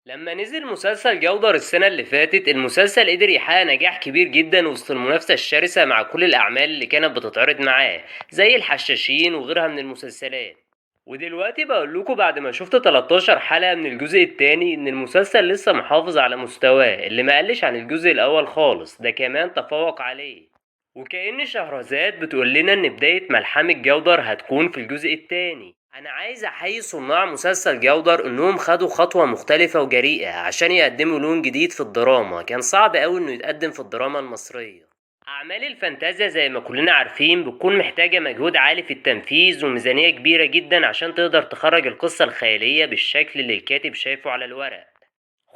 لما نزل مسلسل جودر السنة اللي فاتت، المسلسل قدر يحقق نجاح كبير جدا وسط المنافسة الشرسة مع كل الأعمال اللي كانت بتتعرض معاه، زي الحشاشين وغيرها من المسلسلات. ودلوقتي بقول لكم بعد ما شفت 13 حلقة من الجزء التاني إن المسلسل لسه محافظ على مستواه اللي ما قلش عن الجزء الأول خالص، ده كمان تفوق عليه. وكأن شهرزاد بتقول لنا إن بداية ملحمة جودر هتكون في الجزء التاني. أنا عايز أحيي صناع مسلسل جودر إنهم خدوا خطوة مختلفة وجريئة عشان يقدموا لون جديد في الدراما، كان صعب أوي إنه يتقدم في الدراما المصرية. أعمال الفانتازيا زي ما كلنا عارفين بتكون محتاجة مجهود عالي في التنفيذ وميزانية كبيرة جدا عشان تقدر تخرج القصة الخيالية بالشكل اللي الكاتب شايفه على الورق.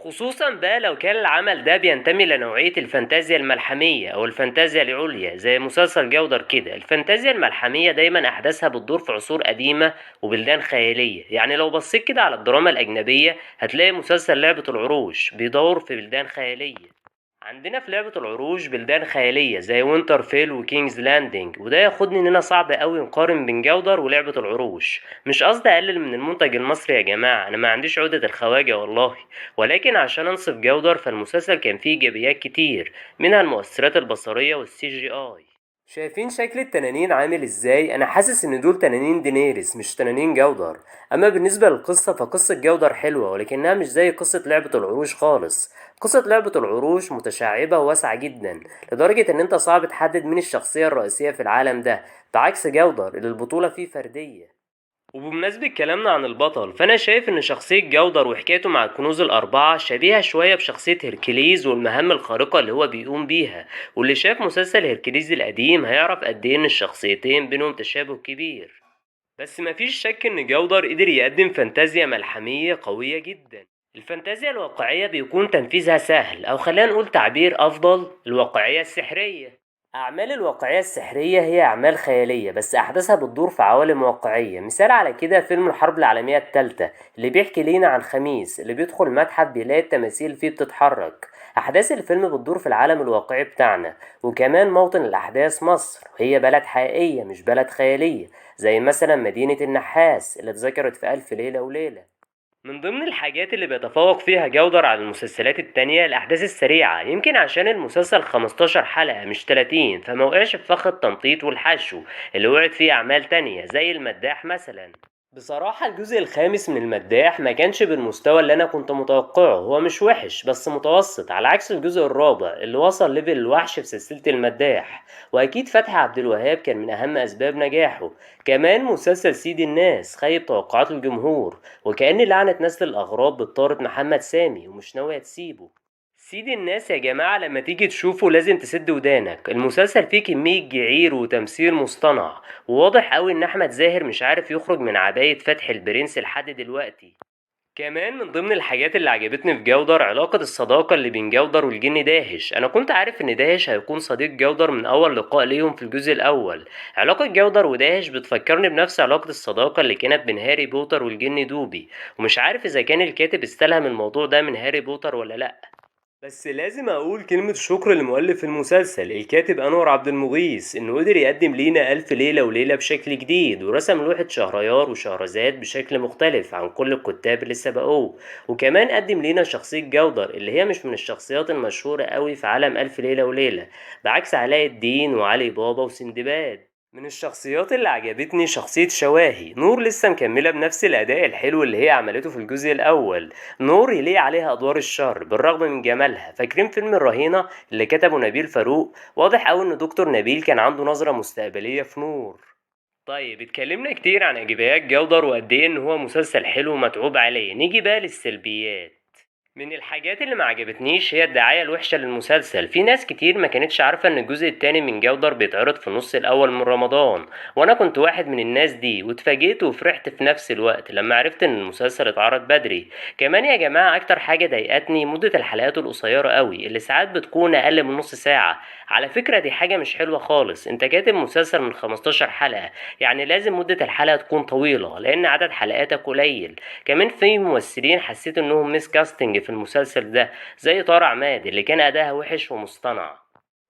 خصوصا بقى لو كان العمل ده بينتمي لنوعية الفانتازيا الملحمية أو الفانتازيا العليا زي مسلسل جودر كده. الفانتازيا الملحمية دايما أحداثها بتدور في عصور قديمة وبلدان خيالية، يعني لو بصيت كده على الدراما الأجنبية هتلاقي مسلسل لعبة العروش بيدور في بلدان خيالية. عندنا في لعبة العروش بلدان خيالية زي وينترفيل وكينجز لاندنج، وده ياخدني اننا صعب قوي نقارن بين جودر ولعبة العروش. مش قصدي اقلل من المنتج المصري يا جماعة، انا ما عنديش عقدة الخواجة والله، ولكن عشان انصف جودر فالمسلسل كان فيه ايجابيات كتير، منها المؤثرات البصرية والسي جي اي. شايفين شكل التنانين عامل ازاي؟ انا حاسس ان دول تنانين دينيريس مش تنانين جودر. اما بالنسبة للقصة فقصة جودر حلوة ولكنها مش زي قصة لعبة العروش خالص. قصة لعبة العروش متشعبة وواسعة جدا لدرجة ان انت صعب تحدد مين الشخصية الرئيسية في العالم ده، بعكس جودر اللي البطولة فيه فردية. وبمناسبة كلامنا عن البطل، فأنا شايف إن شخصية جودر وحكايته مع الكنوز الأربعة شبيهة شوية بشخصية هيركليز والمهام الخارقة اللي هو بيقوم بيها. واللي شاف مسلسل هيركليز القديم هيعرف قد إيه إن الشخصيتين بينهم تشابه كبير. بس مفيش شك إن جودر قدر يقدم فانتازيا ملحمية قوية جدا. الفانتازيا الواقعية بيكون تنفيذها سهل، أو خلينا نقول تعبير أفضل، الواقعية السحرية. أعمال الواقعية السحرية هي أعمال خيالية بس أحداثها بتدور في عوالم واقعية. مثال على كده فيلم الحرب العالمية التالتة اللي بيحكي لينا عن خميس اللي بيدخل متحف بيلاقي التماثيل فيه بتتحرك. أحداث الفيلم بتدور في العالم الواقعي بتاعنا، وكمان موطن الأحداث مصر، هي بلد حقيقية مش بلد خيالية، زي مثلا مدينة النحاس اللي اتذكرت في ألف ليلة وليلة. من ضمن الحاجات اللي بيتفوق فيها جودر على المسلسلات التانية الأحداث السريعة، يمكن عشان المسلسل 15 حلقة مش 30 فما وقعش في فخ التمطيط والحشو اللي وقعت فيه أعمال تانية زي المداح مثلا. بصراحة الجزء الخامس من المداح ما كانش بالمستوى اللي أنا كنت متوقعه، هو مش وحش بس متوسط، على عكس الجزء الرابع اللي وصل ليفل الوحش في سلسلة المداح. وأكيد فتحي عبد الوهاب كان من أهم أسباب نجاحه. كمان مسلسل سيد الناس خيب توقعات الجمهور، وكأن لعنة نسل الأغراب بتطارد محمد سامي ومش ناوية تسيبه. سيد الناس يا جماعة لما تيجي تشوفه لازم تسد ودانك، المسلسل فيه كمية جعير وتمثيل مصطنع، وواضح قوي ان احمد زاهر مش عارف يخرج من عباية فتح البرنس لحد دلوقتي. كمان من ضمن الحاجات اللي عجبتني في جودر علاقة الصداقة اللي بين جودر والجن داهش. انا كنت عارف ان داهش هيكون صديق جودر من اول لقاء ليهم في الجزء الاول. علاقة جودر وداهش بتفكرني بنفس علاقة الصداقة اللي كانت بين هاري بوتر والجن دوبي، ومش عارف اذا كان الكاتب استلهم الموضوع ده من هاري بوتر ولا لا. بس لازم اقول كلمة شكر لمؤلف المسلسل الكاتب انور عبد المغيث، انه قدر يقدم لينا الف ليلة وليلة بشكل جديد، ورسم لوحة شهريار وشهرزاد بشكل مختلف عن كل الكتاب اللي سبقوه. وكمان قدم لينا شخصية جودر اللي هي مش من الشخصيات المشهورة قوي في عالم الف ليلة وليلة، بعكس علاء الدين وعلي بابا وسندباد. من الشخصيات اللي عجبتني شخصية شواهي نور، لسه مكملة بنفس الأداء الحلو اللي هي عملته في الجزء الأول. نور يليق عليها أدوار الشر بالرغم من جمالها. فاكرين فيلم الرهينة اللي كتبه نبيل فاروق؟ واضح أوي إن دكتور نبيل كان عنده نظرة مستقبلية في نور. طيب اتكلمنا كتير عن إيجابيات جودر وقد إيه إن هو مسلسل حلو ومتعوب عليه، نيجي بقى للسلبيات. من الحاجات اللي ما عجبتنيش هي الدعاية الوحشة للمسلسل. في ناس كتير ما كانتش عارفة ان الجزء التاني من جودر بيتعرض في النص الاول من رمضان، وانا كنت واحد من الناس دي، واتفاجئت وفرحت في نفس الوقت لما عرفت ان المسلسل اتعرض بدري. كمان يا جماعة اكتر حاجة ضايقتني مدة الحلقات القصيرة قوي اللي ساعات بتكون اقل من نص ساعة. على فكرة دي حاجة مش حلوة خالص، انت كاتب مسلسل من 15 حلقة، يعني لازم مدة الحلقة تكون طويلة لان عدد حلقاتك قليل. كمان في ممثلين حسيت انهم ميس كاستنج في المسلسل ده، زي طارق عماد اللي كان اداها وحش ومصطنع.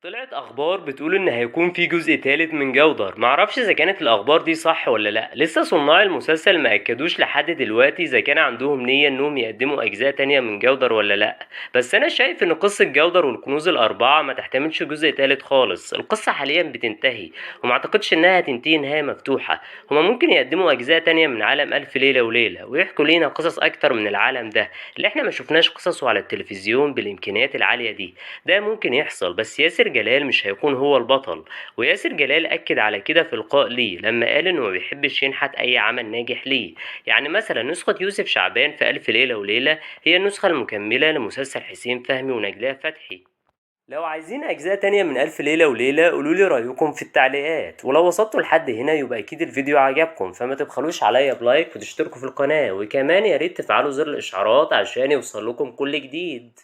طلعت اخبار بتقول ان هيكون في جزء تالت من جودر. معرفش اذا كانت الاخبار دي صح ولا لا، لسه صناع المسلسل ما اكدوش لحد دلوقتي اذا كان عندهم نية انهم يقدموا اجزاء تانية من جودر ولا لا. بس انا شايف ان قصة جودر والكنوز الاربعة ما تحتملش جزء تالت خالص. القصة حاليا بتنتهي وما اعتقدش انها هتنتهي نهاية مفتوحة. هما ممكن يقدموا اجزاء تانية من عالم الف ليلة وليلة ويحكوا لينا قصص اكتر من العالم ده اللي احنا ما شفناش قصصه على التلفزيون بالامكانيات العالية دي. ده ممكن يحصل، بس ياسر جلال مش هيكون هو البطل. وياسر جلال أكد على كده في لقاء ليه لما قال إنه ما بيحبش ينحت أي عمل ناجح ليه. يعني مثلا نسخة يوسف شعبان في ألف ليلة وليلة هي النسخة المكملة لمسلسل حسين فهمي ونجلاء فتحي. لو عايزين أجزاء تانية من ألف ليلة وليلة قولولي رأيكم في التعليقات، ولو وصلتوا لحد هنا يبقى أكيد الفيديو عجبكم، فما تبخلوش عليا بلايك وتشتركوا في القناة، وكمان ياريت تفعلوا زر الإشعارات عشان يوصل لكم كل جديد.